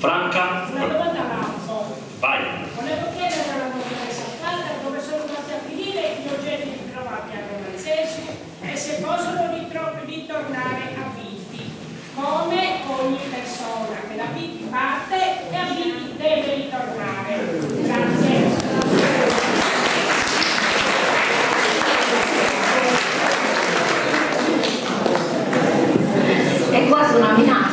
Franca? Una domanda lampo. Vai. Volevo chiedere alla dottoressa Franca dove sono andati a finire gli oggetti ritrovati a Romanzesi e se possono ritornare a Viti, come ogni persona che da Viti parte e a Viti deve ritornare. Grazie. È quasi una minaccia.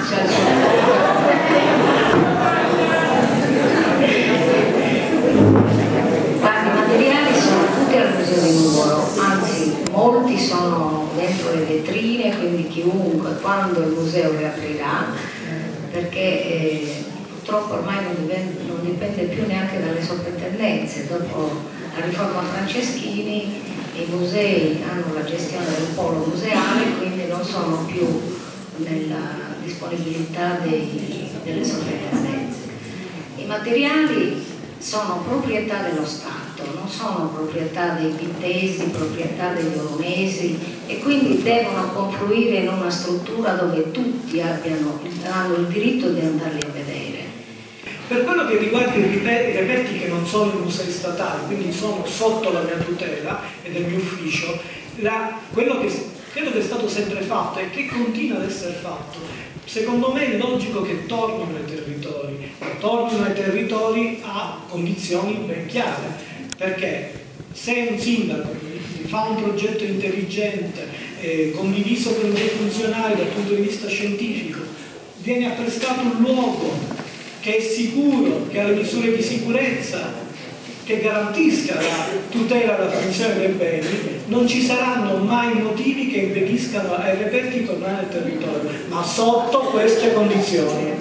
Guarda, i materiali sono tutti al Museo di Nuoro, anzi molti sono dentro le vetrine, quindi chiunque, quando il museo riaprirà, perché purtroppo ormai non dipende più neanche dalle soprintendenze. Dopo la riforma Franceschini i musei hanno la gestione del polo museale, quindi non sono più nella disponibilità delle soprintendenze. I materiali sono proprietà dello Stato, non sono proprietà dei pittesi, proprietà degli olonesi, e quindi devono confluire in una struttura dove tutti hanno il diritto di andarli a vedere. Per quello che riguarda i reperti che non sono i musei statali, quindi sono sotto la mia tutela e del mio ufficio, quello che credo che è stato sempre fatto e che continua ad essere fatto, secondo me è logico che tornino ai territori a condizioni ben chiare, perché se un sindaco fa un progetto intelligente, condiviso con i suoi funzionari dal punto di vista scientifico, viene apprestato un luogo che è sicuro, che ha le misure di sicurezza, che garantisca la tutela e la fruizione dei beni, non ci saranno mai motivi che impediscano ai reperti di tornare al territorio, ma sotto queste condizioni.